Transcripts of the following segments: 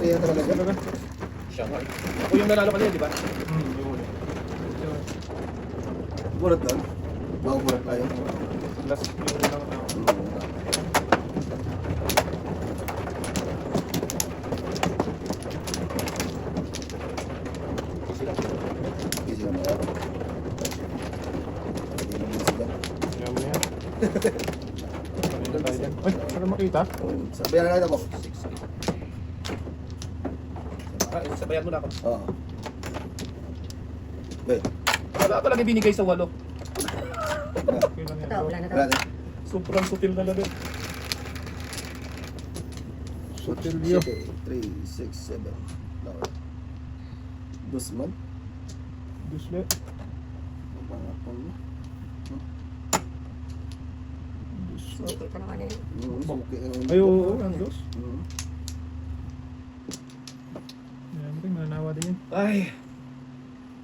yan talaga siya. Talaga? Siya nga. Ako yung nanalo kanina, di ba? Yung huli. Bulat doon. Bago bulat tayo. Last yung lang na. Hindi sila mayroon. Hindi sila. Yan mo yan. Kanina tayo dyan. Ay, para makita. Sabihan na natin ako. Sabayan mo na ako. Oo. Wait. Wala talaga binigay sa walo. Okay lang yan. Ito, wala na to. Wala na. Sobrang sutil talaga. Sotilyo. 3, 6, 7. Okay. Dusman. Dusle. Mga pang. Sumikita naman yun. Ay, oo, ang dos. Mm. Yan mo rin, mananawa din yan. Ay.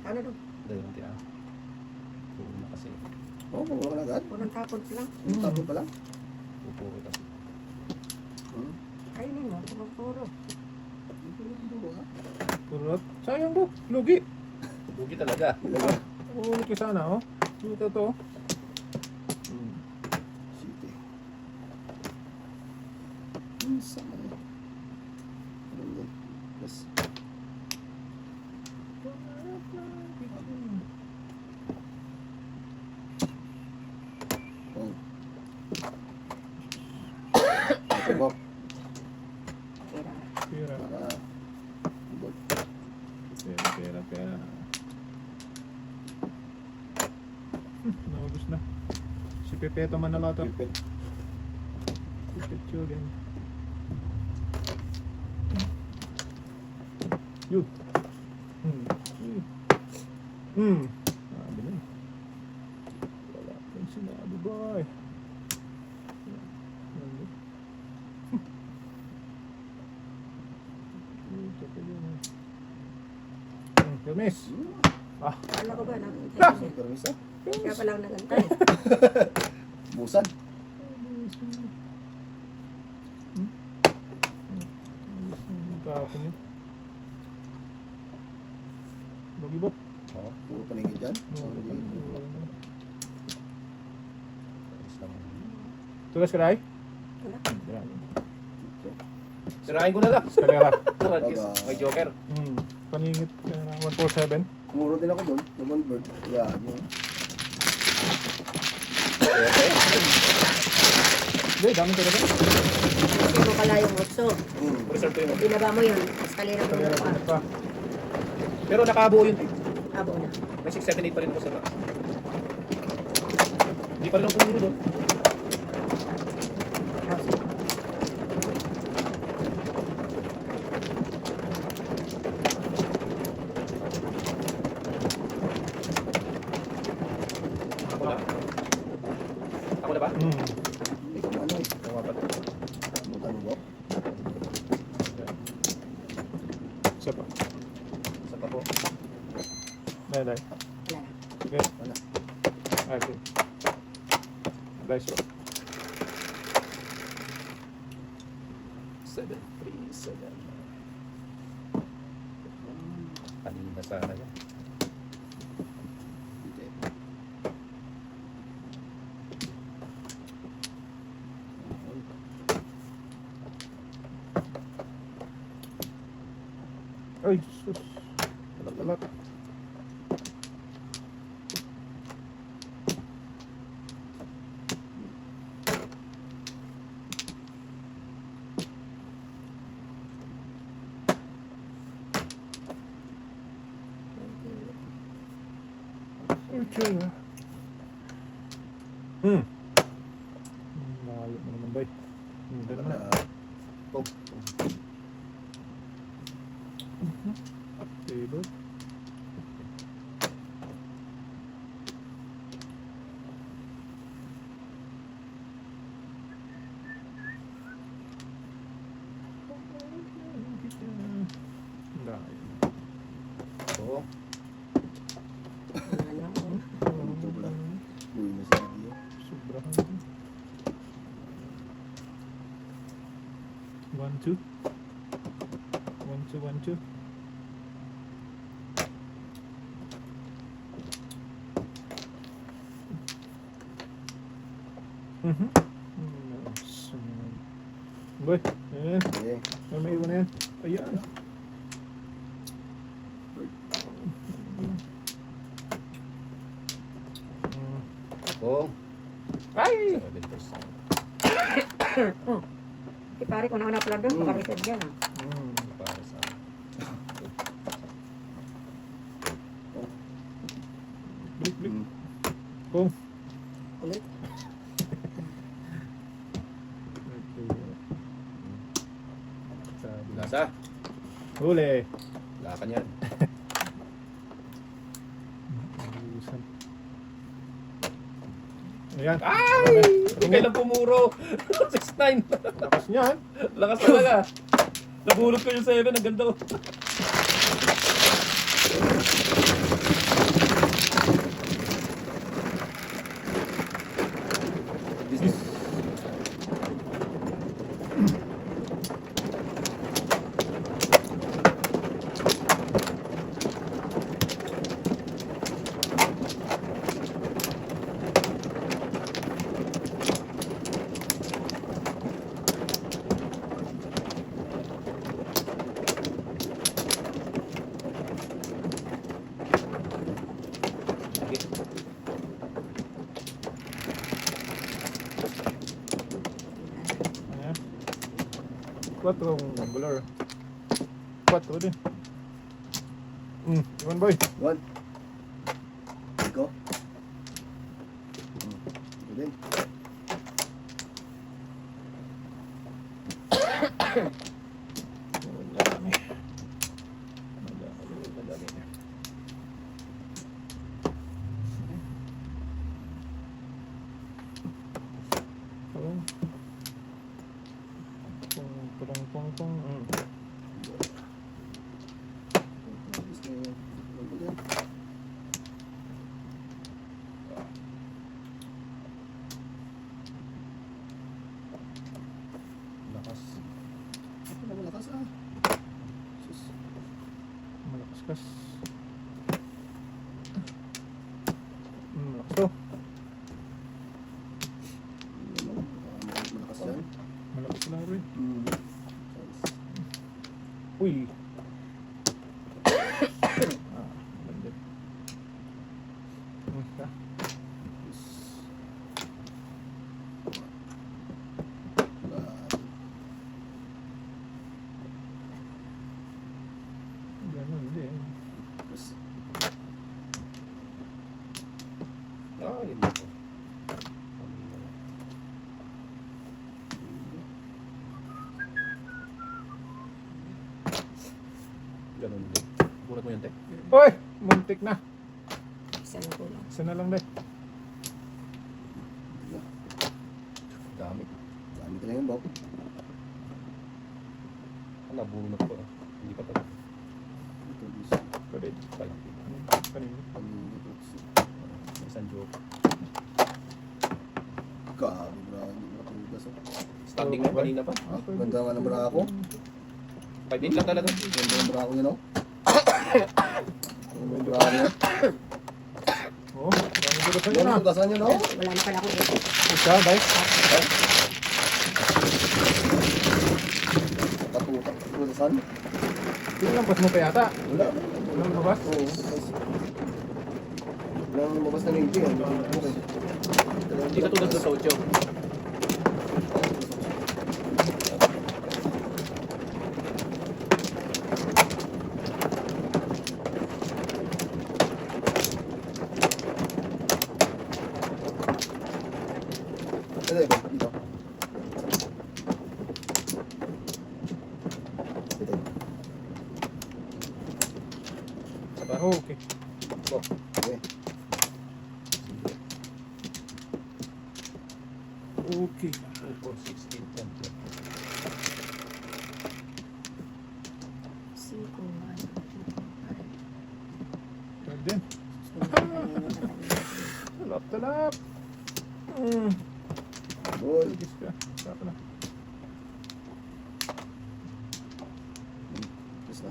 Ano to? Dahil yung tira. Pupo na kasi. Oo, kung wala agad. Unang tapon pa lang. Tapos pa lang. Pupo kita. Kainin mo, puro. Purot. Sayang bro, lugi. Bugi talaga. Ulit ka sana, oh. Ito to. City. Sama na. Yes. Oh. Ito ba? Pera. Pera, Para pera. Naubos na. Si Pepeto Manaloto. pipit. Pipit Chugan. Yun. Sabi na. Wala kang sinabi, boy. Permis. Kala ko ba, Permisa. kaya pa lang nagantay. Busan. Kapon yun. Bagibot. Oo, puro paningin dyan. Tugas ka rin? Wala. Sirahin ko na lang. Skalera. May joker. Paningit 147. Kumuro din ako doon. Naman bird. Yan yun. Hindi, dami talaga. Kasi mo pala yung utso. Reserve ko yun. Binaba mo yun. Tapos kalina mo Skalera pa. pa. Pero nakabuo yun. Abo na. May 6, 7, 8 pa rin ako sa taas. Hindi pa rin ako pumuro doon. Ako na. Ako na ba? Hindi ko ano eh. Ako pa. Butan mo. Isa pa. Sa pa po. Dahil. Wala na. Okay. Wala. Ay, okay. Dice roll. 7, 3, 7. Kanina sana yan. Hindi. Ay, sus. Talat. Okay. Layo mo naman, bay. Hindi naman. Oh. Table. Layo. Oo. Uy, nasa video. Sobrahan. 1, 2. 1, 1, 2. Mhm. Boy, ayan. Okay. May iwan na yan. Ayan. Oh. Ay! 7%. Si pare, kung nauna pala doon, baka reserve yan ah. Para sa Blik, blik. Mm. Kung. Ulit. Lasa. Huli. Lakan yan. Ayan. Ay! Hindi kailan pumuro. 6-9. Lakas niyan. Lakas talaga. Nabulot ko yung 7. Ang ganda ko. Business. Ayan. 4 ang blur. 4 din. Iwan boy. One. Go. Good. Madami. Madami. Oh. Pong. Lakas. Malakas ah. Sus. Malakas-kas. Malakas to. Malakas yan. Malakas lang rin. Mm. Uy. Ganda. Ha? Ganun din. Yun mo po. Ganun din. Bulat mo yan, Tek. Uy! Muntik na. Isa na ko lang. Isa na lang din. Dami. Dami ka na yun, Bob. Nabunot ko. Hindi pa pala. Ito, this. Pwede. 5. Kanina. Isang joke. Grabe, hindi mo nakatugas. Standing na kanina pa. Ah, ganda nga ng bra ako. 5-8 lang talaga. Ganda ng bra ako yun, oh. Ganda ng bra ako yun. Oh, dami ko sa Yan, inyo na. tugasan yun, oh. Wala na pala akong ito. Isa, guys. Tugasan? Tinalambas mo pa yata. Wala. Walang lumabas. Oo. Walang lumabas na ngiti. Hindi ka tulad sa 8. Ito, dito. Ito. Saba? Okay. Go. Okay. Okay. 2, 4, 16, 10. Siko man. Pwede din. Talap. Ball. Tugis ka. Saka na. Tapos na.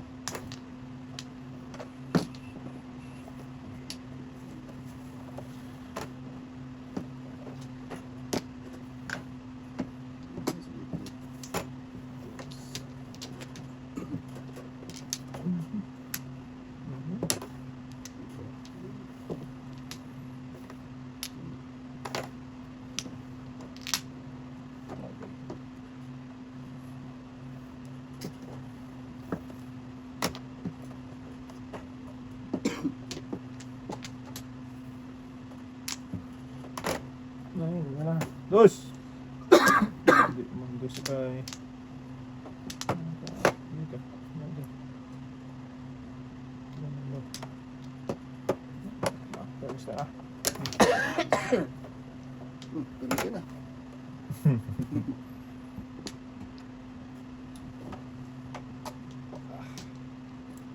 Ayun, wala. Dos! Hindi man dos ay... Dito. Dito. Tapos na ah. Pwede na.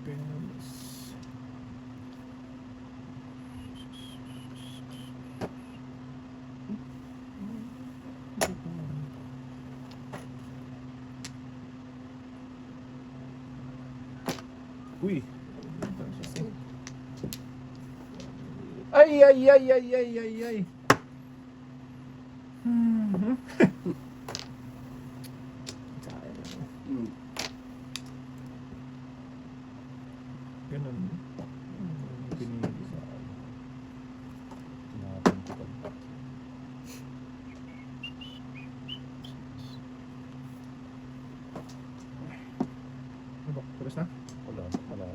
Penis. Uy. Ay, ay, ay, ay, ay, ay, ay. Hmm. Ganun. Pinili sa ano ba? Tapos na? Wala. Wala.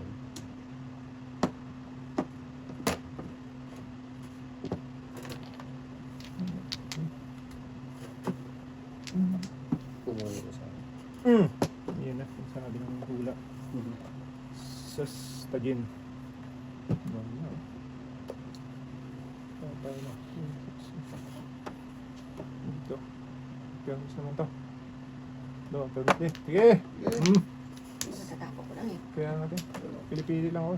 Pumulo ko sa akin. Yan na, yung sabi ng hula. Mhm. Sas tagin. Wala. Patay na. Ito. Ganun naman to. Do, permit eh. Sige! Okay. Matatapo ko lang eh. Kaya natin. Pili-pili lang ako.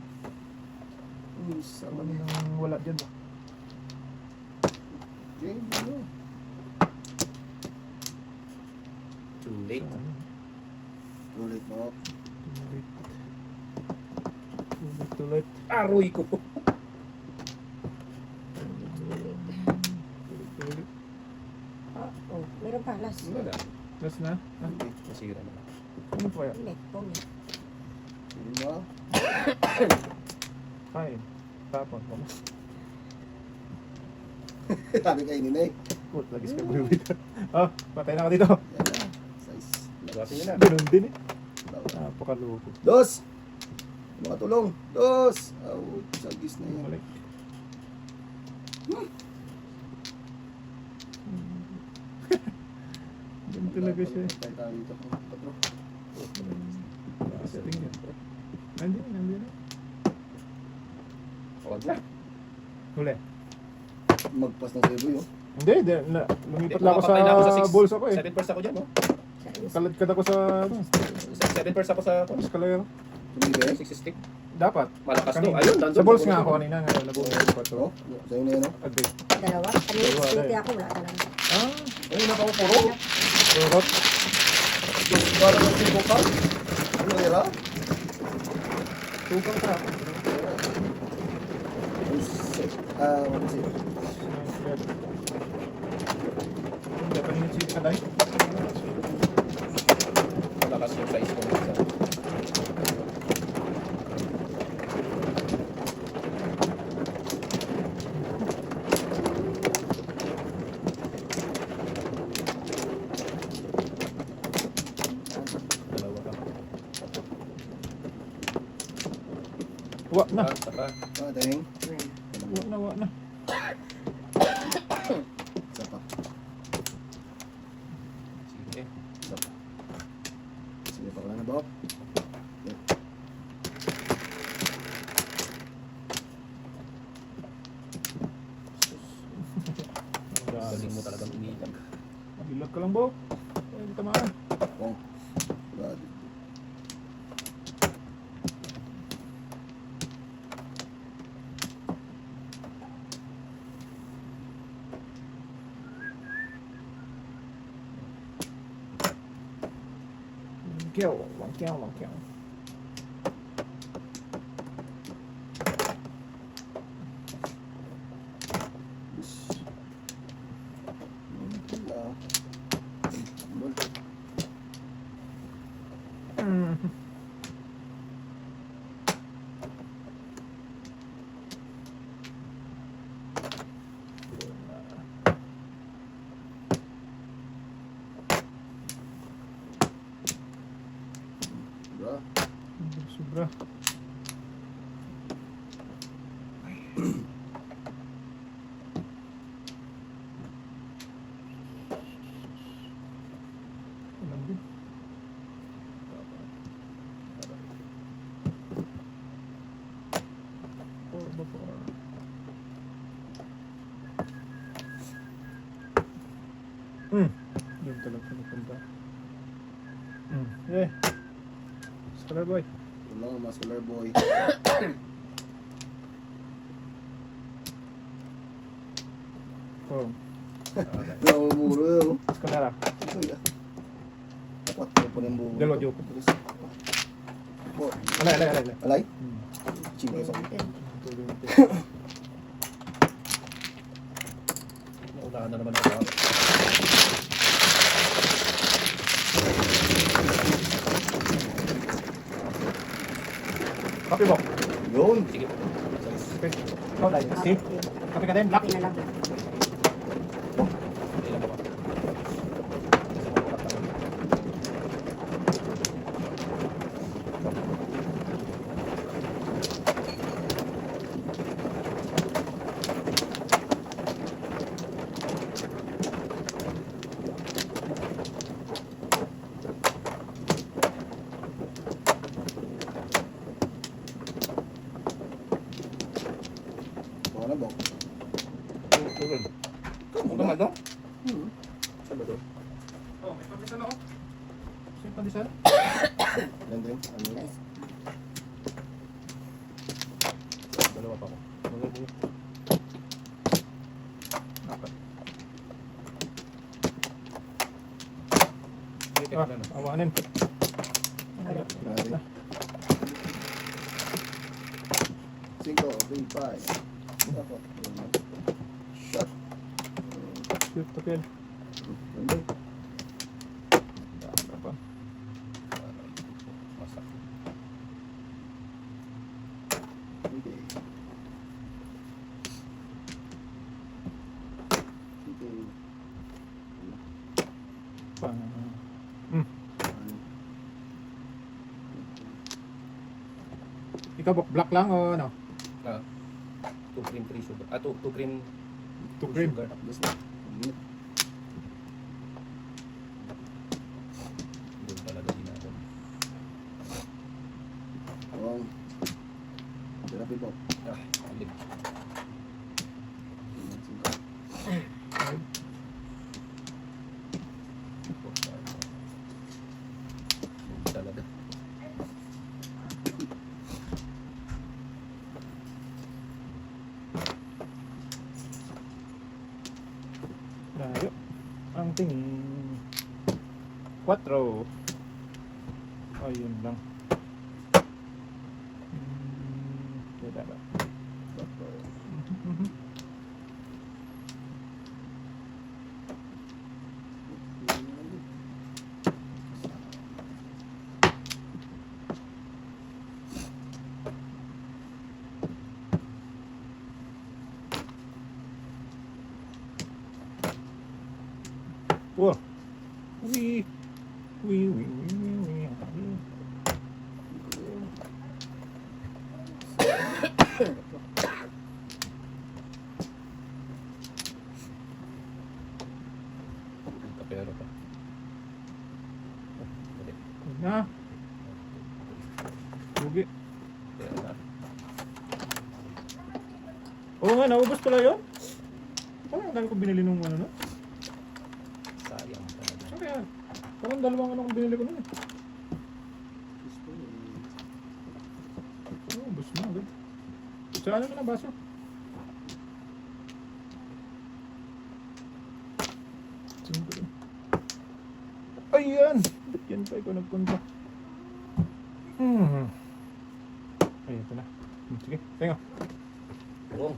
Sama Ano na. nang wala dyan ba? Okay, ano? Too late. Ulit mo. Tulit. Aroy ko. Tulit. Ah, oh, meron pa. Last. Wala. Last na? Ah, Nasira na. ano pa kaya? Ulit. Ulit. Sige mo. Kain. Tapon. Sabi kainin na eh. Put, lagis ka buwit. Ah, patay na ka dito. Yan na. Size. Gawasin nyo na. Ganun din eh. Napakaloko. Dos! Makatulong. Dos! Oh, sagis na yan. Balik. Ganun talaga siya eh. Tayo tayo dito. Patro. Setting yan. Nandiyan na. Huwag na. Huli. Magpas ng sebo yun. Hindi, lumipat lang ako Papatay na sa six- bulsa ko eh. 7 first ako dyan, no? Kaladkad ako sa 7 first ako sa escalator. Tumigay. 6 stick. Dapat. Malakas to. Kanina. Ayun, nandun. Sa balls nga ako kanina. Ngayon, nabuhay ko pa Oh, ito. sa'yo na yun, no? Agreed. Dalawa. Ano yung Dalawa, city eh. ako? Wala talaga. Ah, Ayun, napakapuro. turot. Dos, bala ng sebo ka. Ano era? Tukang ka. Ano kasi? Hindi, kanina si Kaday. Malakas yung size ko. Dalawa ka. Wa na. Saka. Ah, dahing. Wa na. Isa pa. Sige. Isa pa. Sige pa, wala na ba? Galing mo talagang umilag. Ilag ka lang, Bo. Hindi tamaan. Oh. God. Langkiyaw. Sobra. Alam din. Four ba four? Yun talaga napunta. Eh. Scholar boy. Tulong, muscular boy. Oh. Namumuro yun. Scholar ah. Ito yan. Dapat ko po ng buo. Dalawa joke. Four. Alay. Alay? Chingo sa Naunahan na naman ako. Copy mo. yun. Sige. Okay. Ikaw tayo. See? Copy ka din. Lock. Copy na lang. Ilan ba? Baka na ba? Google. Come on. Naman, no? Saan ba to? Oh, may pandisan ako. Sino pandisan? Yan din. Ano yun? Nice. Dalawa pa ako. Apat. Sige, teka Ah, na. awanin. Nari. 5, 3, 5. Dapat. Shot. Shoot to kill. Yan din. Dami pa. Masak. Okay. Okay. Pang... Ikaw black lang o ano? 2 cream 3 sugar. 2 cream 2 cream. sugar. Tapos na. Doon talaga ginagawa. Wrong. Therapy po. Alin. Talaga. Layo. Ang tingin. 4. Ayun lang. Wala ba? Wah. Wih. Wih. Kapero pa. Dali. Na. Bugi. Kaya na. Oo nga, naubos pala yun. Parang ang dami ko binili nung ano no? Sayang talaga. Saan kaya? Parang dalawang ano kung binili ko nun eh. Oo, ubos na agad. Sa ano na baso? Ayan! Ba't yan pa ikaw nagpunta? Ay, ito na. Sige, tenga. Oo.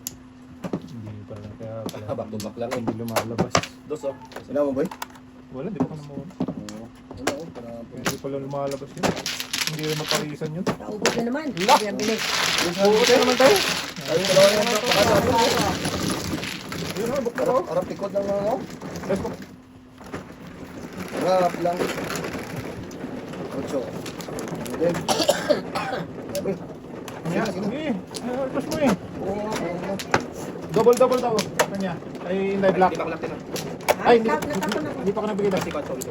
Hindi pa na kaya pala. Back to back lang eh. Hindi lumalabas. Dos oh. Sila mo, boy? Wala, di ba ka naman? Oo. Wala ko. Para Hindi pala lumalabas yun. Hindi maparisan yun. Naubos na naman. Lock. Hindi ang bilis. Buti naman tayo. Ayun, dalawa yan. Yun na, bukta ko. Harap likod lang ako. Let's go. Harap lang. 8. Then, Kanya, Sige, sige. sige. Alpas mo eh. Oo. Double daw. Kanya. Ay, hindi black. Hindi pa ko lang tinang. Ay, hindi, Natapon ako. hindi pa ka nabigyan. Kasi ko, sorry.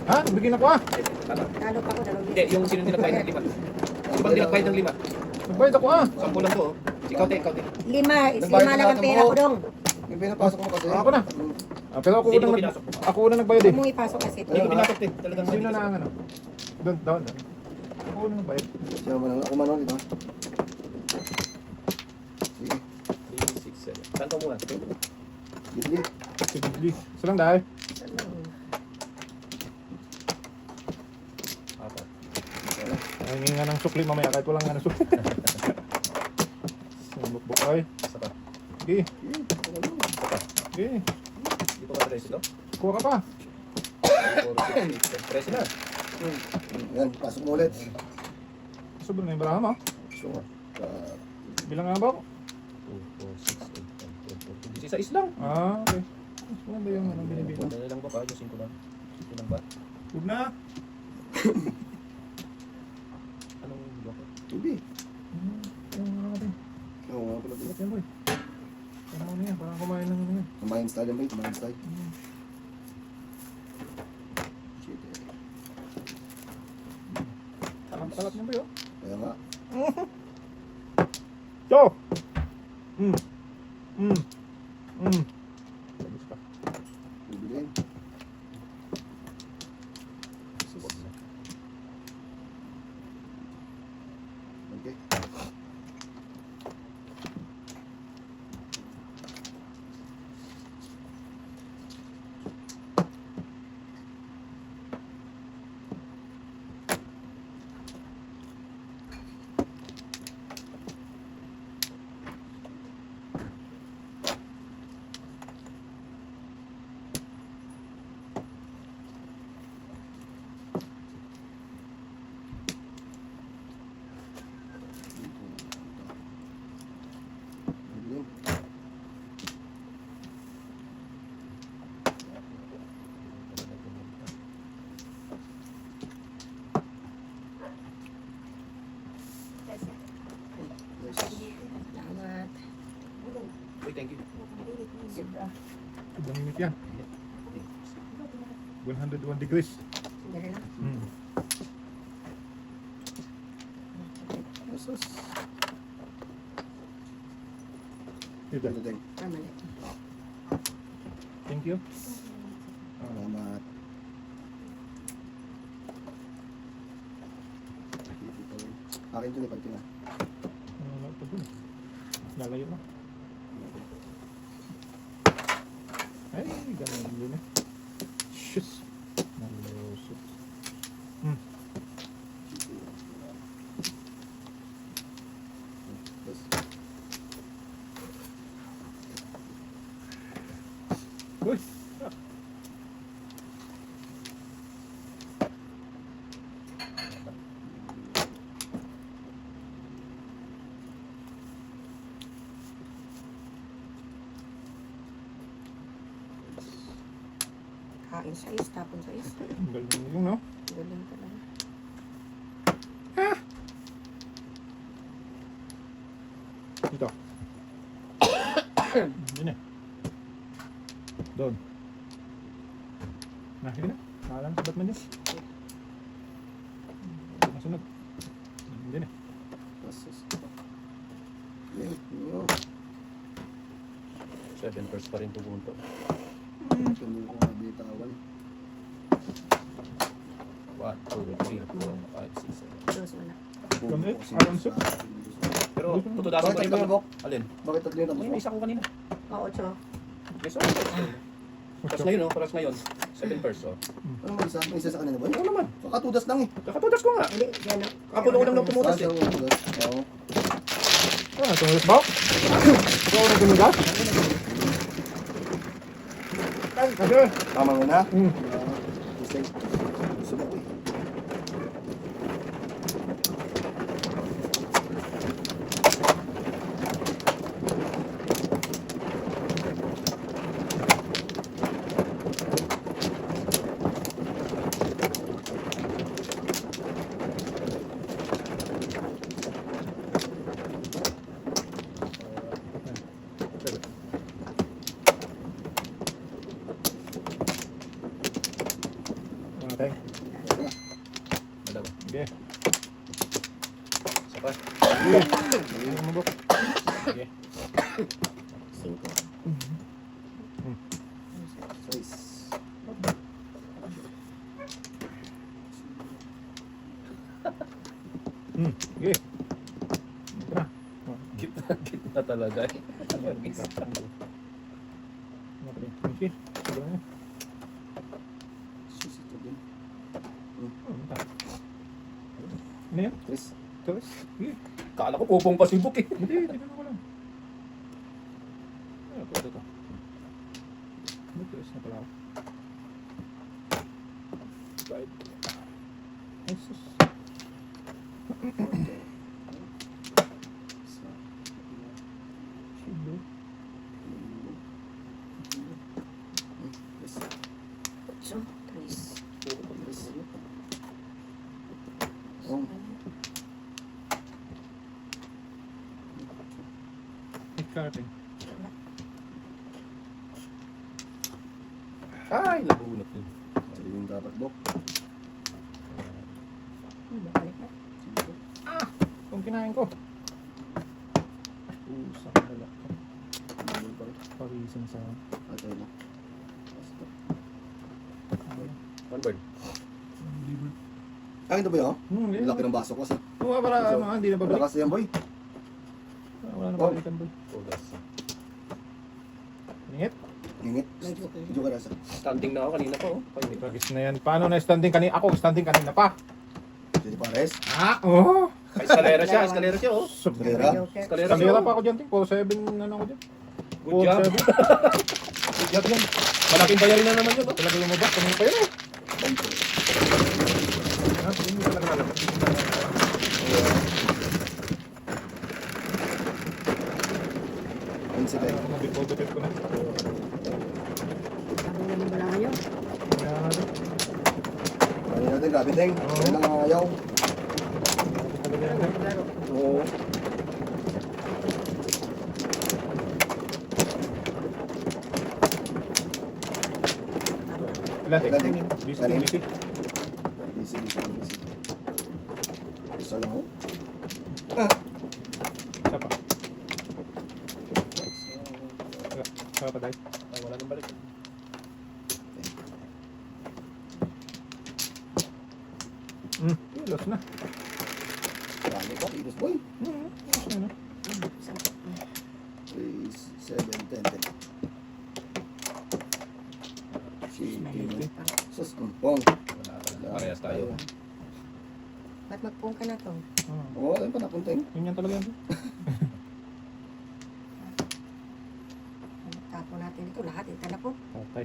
Ha? Bigyan ako ah. Tama. Talo pa ako, dalawang Hindi, yung sino nilagbayad ng 5. Ibang nilagbayad ng 5. Nagbayad ako ah. 10 lang to. oh. Ikaw, te. Lima Nagbayad lang na ang natin pera mo. ko dong. Yung pinapasok mo kasi. Ako na. Pero ako Hindi ko unang pinasok. ako unang nagbayad eh. Huwag mong ipasok kasi. Hindi ko pinasok, te. Talagang Sino na ang ano? Doon. Ako unang nagbayad. Siya man ako man dito. Sige. 3, 6, 7. Saan ka muna? Bibili. Sige, please. Isa lang dahil. Apat. Ay, hindi nga ng sukli mamaya kahit walang nga ng sukli. Sinubukbuk ay. Isa pa. Sige. Isa pa. Sige. Hindi pa ba 13, no? Kuha ka pa. 4, 6, 13 na. Yan, pasok mo ulit. Sobrang na yung baraha mo. So, Bilang nga ba ako? 2, 4, 6, 8, 9, 10, 11, 12, 13. Lang. Ah, okay. Mas maganda yung ano binibigyan. Madali lang ba pa? Yung 5 lang. 5 lang ba? Huwag na. Anong block? Hindi. Yung ano natin. Oo nga pala. Bakit yan boy? Parang ano yan? Parang kumain ng ano yan. Kumain style yan, boy. Kumain style. Shit. Kalat niya boy oh. Kaya nga. Yo! Labis pa. Bibiliin. Okay. Bibiliin. Yes. Salamat. Uy, thank you. Ibang init yan. 101 degrees. Sandali lang. Yes. Ito. Ito din. Mali. Thank you. Salamat. Akin ito ni Pagtina. Wala pa dun. Lalayo na. Ay, ganun din eh. Shus. Nalusot. Yes. Uy! Kain sa is, tapon sa is. Ang galing yung no? Galing talaga. Dito. Yun eh. Doon. Sige na. Nakalang sa Batman yun. Nasunod. Hindi na. Yes. Thank you. 7 first pa rin pupunto. Hindi ko mabitawan. 1, 2, 3, 4, 5, 6, 7. Dos, wala. Kami? Alonso? Pero, tutudasan Bakit pa rin tatlo na, Bok? Alin? Bakit tatlo na? May isa ko kanina. Oo, 8. Yes, sir. Tapos ngayon, no? Tapos ngayon. 7 first, oh. Ano may isa? May isa sa kanina ba? Oo naman. Kakatudas lang eh. Kakatudas ko nga. Hindi, yan o. Ako na unang tumutas eh. Oo. Ah, tumulas ba? Ikaw na tumulas? Kasi. Tama mo na? Hmm. Mistake. Subok eh. Pa. Ano mo, Bok? Sige. 5. Size. Sige. Tara. Kita talaga eh. Sige. Sus, ito din. Ano yan? Chris. Tulis? Sige. Kala ko pupong pa si Buk eh. Hindi, tignan ko lang. Ano ito? Ano tulis na pala ako? Right. Ay, sus. Shido. Chris. 8. 3. Chris. Oh. Karting. Ay, nabunot yun. Ito yung dapat, Bok. Balik na. Kung kinain ko. Usap na lang. Ano pa rin? Parisin sa... Ito na. Basta. One bird. Liver. Ah, ito ba yun? Yeah. Laki ng baso ko sa. Oo, para So, hindi na babalik. Malakas yan, boy. Wala na Oh. babalikan, boy. Pugas. Ingit. Ingit. Medyo okay. Medyo ka nasa. Standing na ako kanina pa oh. Pagis na yan. Paano na standing kanina? Ako standing kanina pa. Jadi pares. Ah, oo. May eskalera siya oh. Eskalera. Joker. Eskalera siya. Kanina oh. pa ako dyan, ting. 4-7 ano ako dyan. Good job. 4-7. Good job yan. Malaking bayarin na naman yun oh. Talaga lumabas. Kanina pa yun eh. Ah, hindi talaga lalabas. Incident. Ako mabipod-bipod ko na. Sabi naman wala ngayon. Kaya nga doon. Ano natin, grabe ting. Ano lang ang ayaw. Talaga yan, eh. Laro. Oo. Ilan, ting? Ilan, ting? Busy, Anim. busy. Busy. Isa lang oh. Isa pa. Isa pa, guys. Ay, wala nang balik. Kilos na. Marami pa, kilos boy. Kilos na, no? 3, 7, 10, 10. Sige. Sus, pong. Wala talaga. Parehas tayo. Ba't magpong ka na to? Oo, ayun pa napunta yun. Yun yan talaga yan. Tapo natin ito. Lahat. Ito na po. Patay.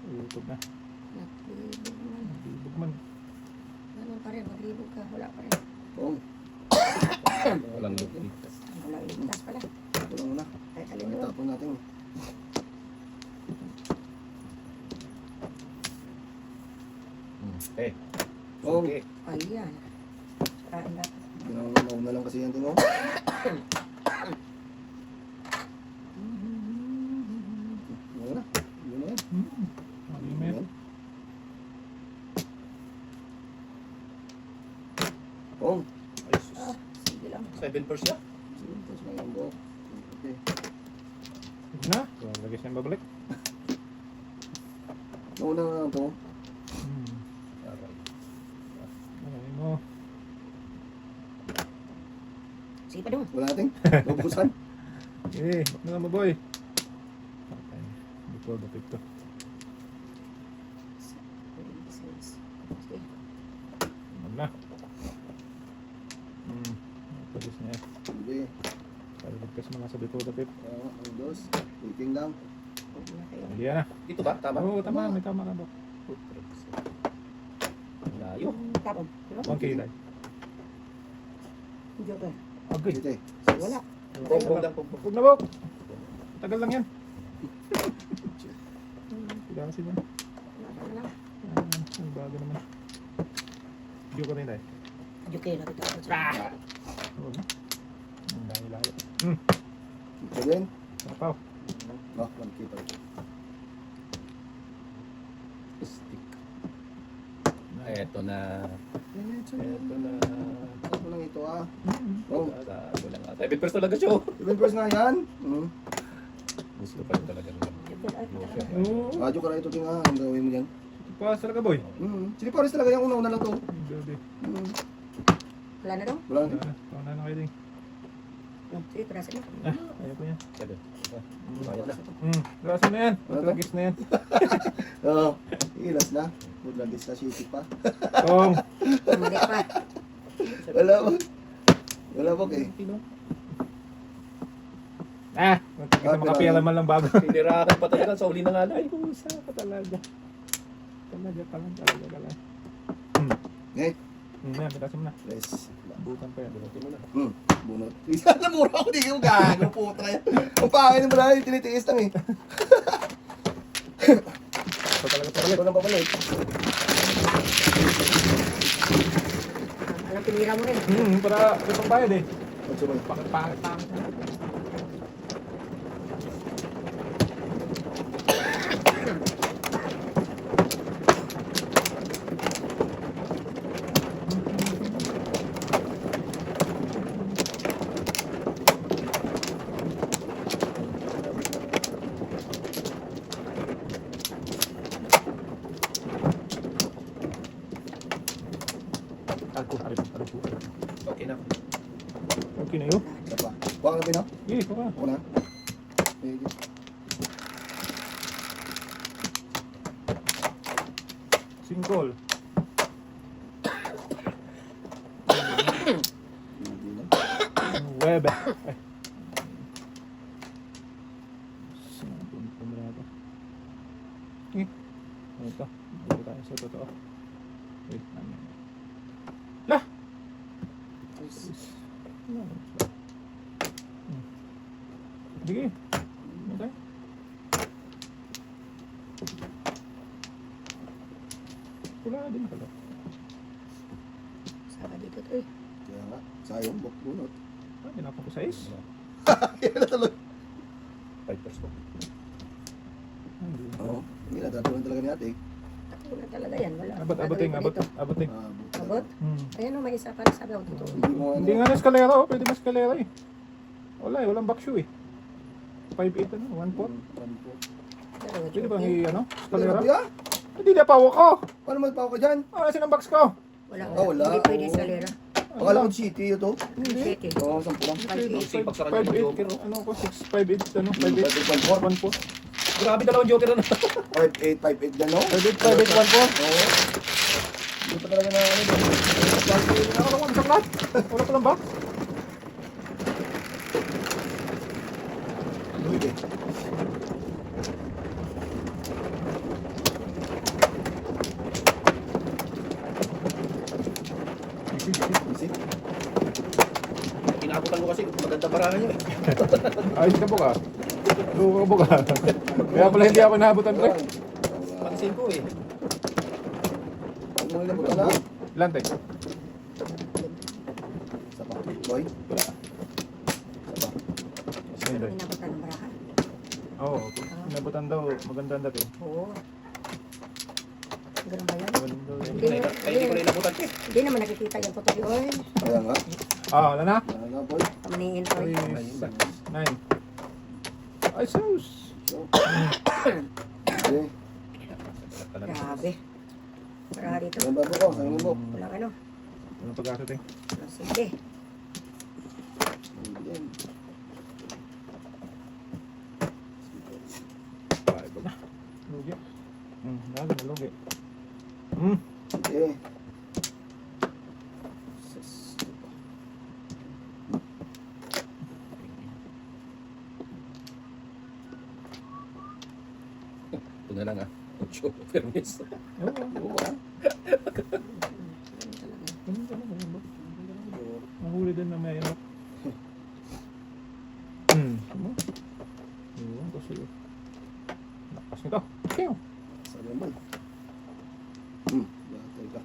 YouTube na. Naglibog man. Bibog man. Ganun pa rin. Maglibog ka. Wala pa rin. Pong. Walang ligtas. Wala ligtas pala. Ito lang muna. Kahit alin doon. Tapon natin. Eh. Pong. Okay. Ayan. Kain na. Ginagawa na lang kasi yan ting oh. Ano na? Yun na yan. Malimit. Yan. Pong. Ay, sus. Sige lang. 7 per siya. Sige, tapos na lang Bok. Okay. Sige na. Lagi siyang babalik. Nauna na lang Pong. Aray. Ay mo. Sige pa doon. Wala natin. Mabusan. Eh, ba't na mo, boy? Patay. Before the pick to. Sige. Ano na? Palis na eh. Sige. Paligkas mo lang sa before the pick. Ang dos. Waiting lang. Huwag na kayo. Hindi yan ah. Dito ba? Tama? Oo, tama. May tama ka, Bok. Layo. Tapon. Diba? 1K lang. Joker. Okay. Dito. Wala. Pong lang, pong. Huwag na, Bok. Tagal lang yan. Tidak kasi yan. Wala na lang. Ang bago naman. Video ka rin eh. Joker. Nakita ko. Oo na. Ang dahil layo. Ito din. Napaw. Oh, 1K pa rin. Stick. Na. Eto na. Diretso na. Eto na. Ako lang ito ah. Oh, Sabi lang ata. 7 first talaga siya. oh. 7 first na yan. Gusto pa rin talaga nila. Joker, ay, patay. Oo. Radyo ka na ito, tinga. Ang gawin mo yan. Pass talaga, boy. Sige, pares talaga yung una-una lang to. Grabe. Wala na daw? Wala Wala na. na. Wala na kayo din. Sige, piraso na. Ayaw ko yan. 7. Bayad na. Raso na yan. Ano to? Matlagis na yan. Oo. Ilas na. Budlagis na shitty pa. Tong. Mali pa. Wala po. Wala po eh. Matlagis na makapira man lang bago. Tinirahan pa talaga sa uli na nga na. Ay, kusa ka talaga. Talaga talaga. Okay. Yan, piraso mo na. Yes. Butan pa yan. Bunutin mo na. Bunot. Isa na mura ako. Di ko gago. Putra yan. Ang pangin mo lang. Tinitiis lang eh. Ito talaga Ito na papalik. Anong pinira mo rin? para itong bayad eh. Magsumay. Pangit. Ako. Okay na. Okay na yun. Isa pa. Huwag na pino. Yes, okay. Ako na. Pwede. Singkol. Hindi na. Web. Ay. Sinabi ko muna ito. Ito. Dito tayo sa totoo. Wait, namin. Lah! Sige. Okay. Wala din pala. Saka dito to eh. Kaya nga. Sayang. Bunot. Ginapon ko sa is. Kaya na tuloy. 5 first po. Hindi. Oo. Hindi na. Tatulan talaga ni ate. Ako na talaga yan. Wala. Abating. Dito. Abot? Hmm. Ayan o, may isa para sabi ako totoo. Hindi mo Hindi nga na eskalera, oh. Pwede na eskalera eh. Wala eh, walang backshoe eh. 5'8 ano, 1'4. Pero, Pwede bang joker. ano, Eskalera? eskalera? Kuya? Hindi na pawa ko. Paano magpaw ka dyan? Ah, saan ang box ko? Wala. Wala. Hindi pwede sa lera. Akala ko city ito. City. Oo, 10 lang. 5'8 pag sa kanya yung 5'8, joker. ano ko, 6'5'8, ano, 5'8, 1'4. Grabe dalawang joker na. 5'8", 5'8 dyan, no? 5'8, 1'4. Oo. Hindi pa talaga na ano. Ano ko, isang lahat? Wala pa lang box? Pwede. Easy. Inabutan ko kasi maganda paraan niya. Ayos ka po ka. Luka ka po ka. Kaya pala hindi ako nahabutan pre. Pansin ko eh. Ano mo nila na? Lante. Isa pa. Boy? Wala. Isa pa. Hindi. Inabutan ng baraha. Oo, nabutan daw, maganda ang dating. Oo. Ganun ba yan? Maganda daw. Hindi naman, Hindi ko na inabutan ko eh. hindi naman nakikita yung photo yun. Oy, Kaya nga. Ah, wala na? Kaya nga, boy. pamaniin ko. 9. Ay, sus. So. Okay. Grabe. Baraha dito. Ano ba ko? Saan mo? Walang ano. Anong pag-asa ting? Sige. Ayan. Ay, ba na? Lugi. Naga na lugi. Okay. Ito na lang ah. 8 permis. Oo. Mahuli din na may ano. Ano? Iwan ko sa'yo. Lakas nito. Kaya. Saan yan, boy? Batay ka.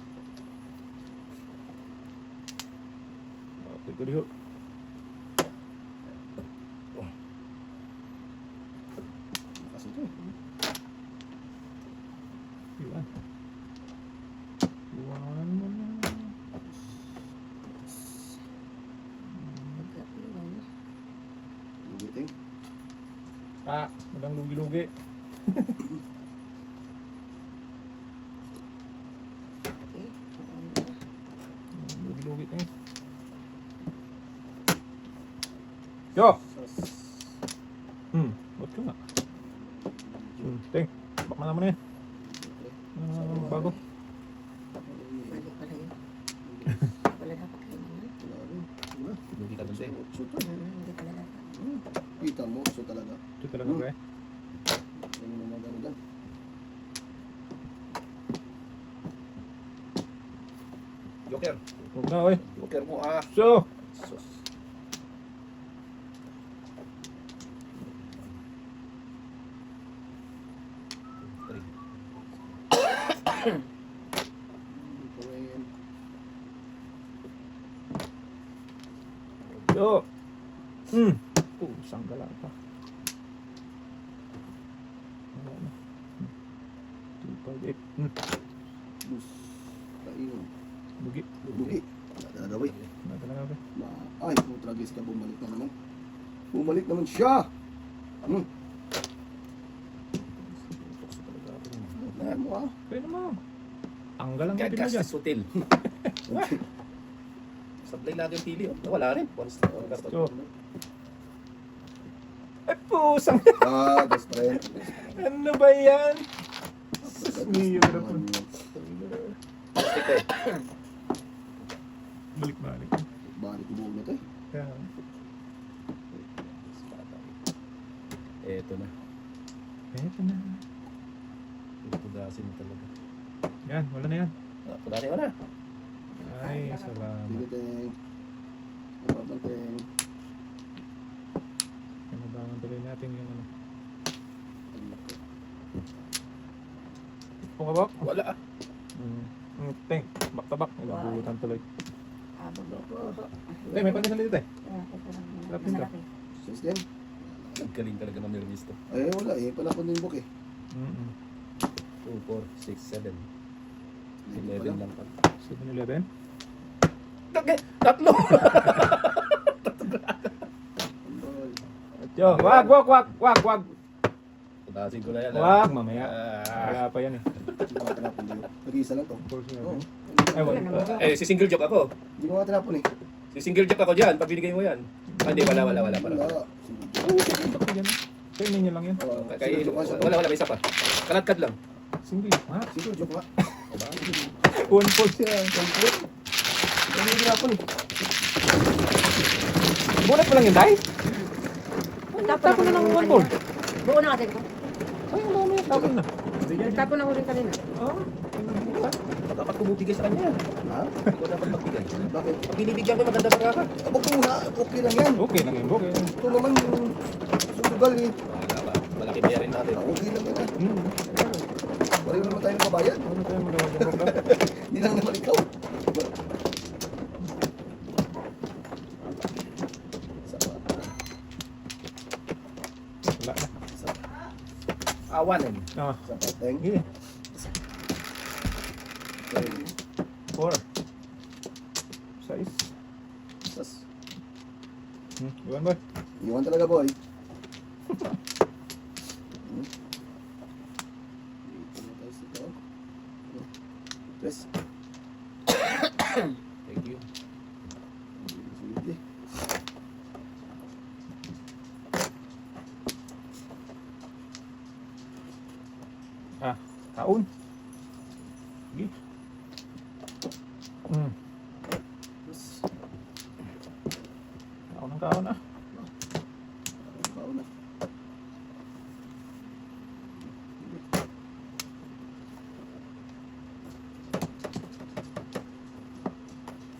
Okay, ko diho. Kasi ito eh. Iwan. Iwan Walang lugi-lugi. Okay. Lugi-lugi na eh. Yo! Ba't yun nga? Ting, baka naman na yan. Bago. Mali pala yun. Wala dapat kayo naman. Lugi ka dun, Ting. Hindi pala dapat. Kita mo, so talaga. Ito talaga ba eh? Ano naman gano'n dyan? Joker. Huwag na oy. Joker mo ah. So! Sus. Three. Ito rin. Yo! Sanggala pa. Wala na. 2, 5, 8. Bus. Kain. Bugi. Bugi. Wala talaga, boy. Wala talaga ba? Ay, tragis ka, bumalik na naman. Bumalik naman siya! Tukso talaga ako. Ano mo ah? Kaya naman. Tanggal ang natin mo Gagas dyan. sutil. Sablay lagi ang pili. Oh. Nawala rin. Once So. Ay pusang! Ah, best friend. Ano ba yan? Mio na po. Stick eh. Balik-balik. Balik ko buong ito eh. Kaya, Eto na. eto na. Pudasin mo talaga. Yan, wala na yan. Pudasin mo na. Ay, salamat. Sige, Teng. Napapanteng. Kanabangan tuloy natin yung ano. Pungabak? Wala ah. Teng, back to back. Nagbubutan tuloy. Abog ako. Teng, may pandesal dito eh. Ito lang. Sarap din to. Masarap eh. Sis din. Nagkaling talaga ng nervous to. Ay, wala eh. Panakon din book eh. 2, 4, 6, 7. 11 lang pa. 7-Eleven? Tatlo! Yo, wag! Pudasin ko na yan. Wag, mamaya. Ah. Wala pa yan eh. Hindi ko nga tinapon dito. Nag-iisa lang to. 4-7. Oo. Ay, wala. Eh, si single joke ako. Hindi ko nga tinapon eh. Si single joke ako dyan. Pag binigay mo yan. Ah, hindi, wala. Para. Wala. Bakit yan? Kainin niyo lang yan. Oo, Kaya, single joke nga siya. wala, may isa pa. Kalat-kad lang. Single. Ha? Single joke nga. One point siya. Hindi ko tinapon eh. Bunat mo lang yun, Day? Tapon na ng ako one ball. Buo na kasi ko. Ay, ang dami yan. Tapon na. Tapon ako rin kanina. Oo. Dapat kumubigay sa kanya. Ha? Ikaw dapat magbigay. Bakit? Pag binibigyan ko, maganda pa ka. Abog ko muna. Okay lang yan. Okay lang yun, okay. Ito naman yung sugal eh. Wala ba? Malaki bayarin natin. Okay lang yan ah. Pareho naman tayo ng kabayan. Ano tayo magagawa? Hindi lang naman ikaw. Wala na. Awanin. Ah, Sa pateng. sige. 4. 6. Sas. Iwan boy. Iwan talaga boy. Yes. Thank you. Sige. Ah, kaon. Sige. Yes. Kaon ah. Baon na.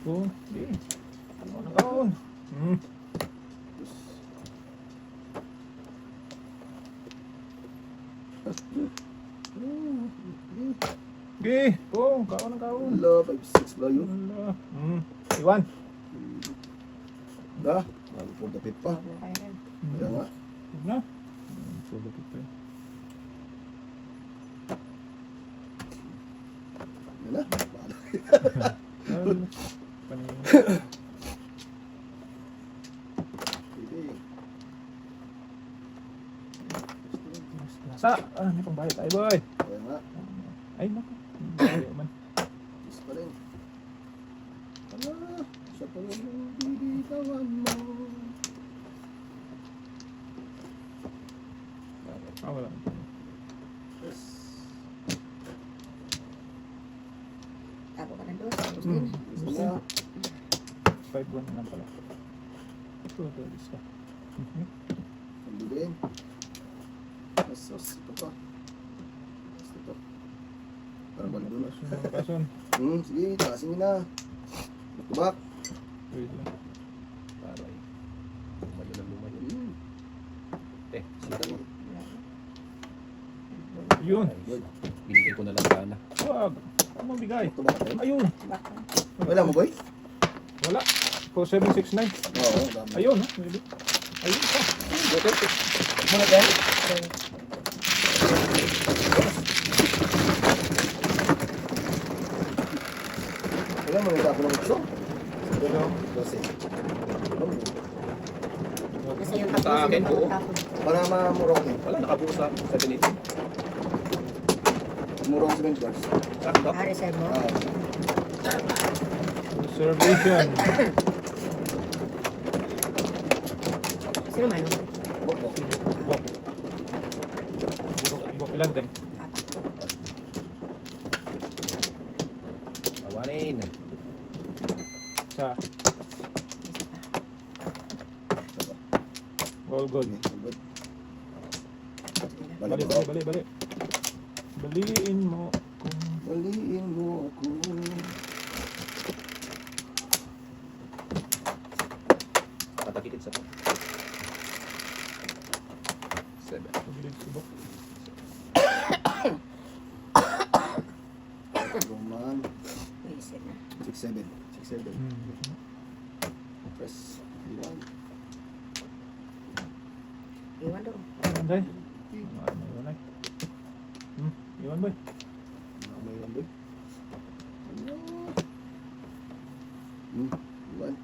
Oh, sige. Kaon. Sige. Oh, kaon ang kaon. Wala, 5-6 ba yun? Wala. Iwan. Da, bago po dapit pa. Kaya Kaya nga. Huwag na. Sulapit pa yun. Yan na. Bahala. Paningin. Sige. Sa! Ah, may pambayad tayo, boy. Kaya nga. Ay, naku. Ayaw man. Gusto pa rin. Ala, siya pa rin ang bibitawan mo. Ah, wala. Yes. Tago ka na doon. Tapos din. Gusto na. 5-1 na lang pala. Ito, isa. Ang bigyan. Sos, ito pa. Ito. Para balik doon. Kason. Sige, taasin nyo na. Back-to-back. Wait lang. Paray. Lumayo na lumayo. Eh, Sita mo. Ayun. Good. binigay ko na lang sana. Wag. Ano mabigay? Back-to-back tayo. Ayun. Baka. Wala mo, boy? Wala. Po 769. Oo, dami. Ayun, ha? Maybe. Ayun pa. Okay. Muna tayo. Wala mo, may tapo ng utso. Pero, 12. Kasi yung Sa akin, tapos, oo. tapos. Para mamuro ko din. Wala, nakabuo sa 7-8. Muro ko sa benchmarks. Sakto. Reserve mo. observation. Sino man? Bok-bok. Bok. Bok ilan din? Awanin. Sa all good. Good. Bali, bali, bali, bali. Baliin mo kung Baliin mo ako. Patakitid sa 7. pabilis si Bok. Roman. Isip na. 6-7. 6-7. Hmm. Press. 1. Iwan doon. Anday. Iwan ay. Iwan boy. May lamboy. Iwan.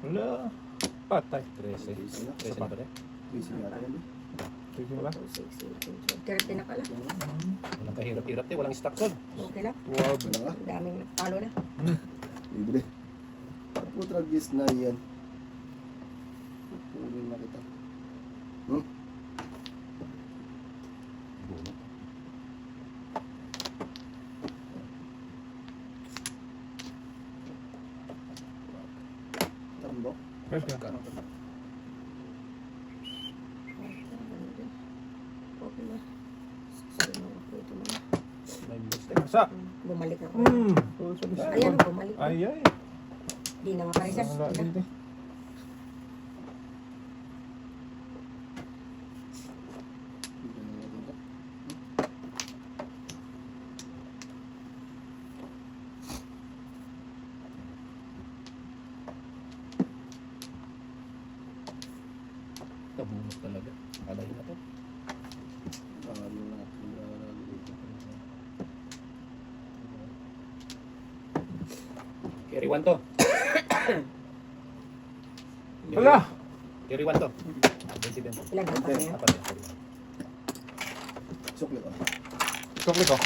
Wala. Patay. 13. Easy na. 13 na ba rin? Easy na rin. Sige mo lang. 30 na pala. Walang kahirap-hirap eh. Walang stock sol. Okay lang. Wow. Wala nga. Ang daming talo na. Libre. Putragis na yan. Pupulin na kita. Tambok. Pwede. Okay na. Sabi mo, ito mo na. May mistake. Sa. Bumalik ako. Ayan. Ayan, bumalik. Ay, ay. Di na makareserve. Wala din eh. Nabunot talaga. Alay na to. Carry 1 to. Wala. Carry 1 to. 20. Ilan ka pa na yan? Apat na. Sukli ko. Sokli ko.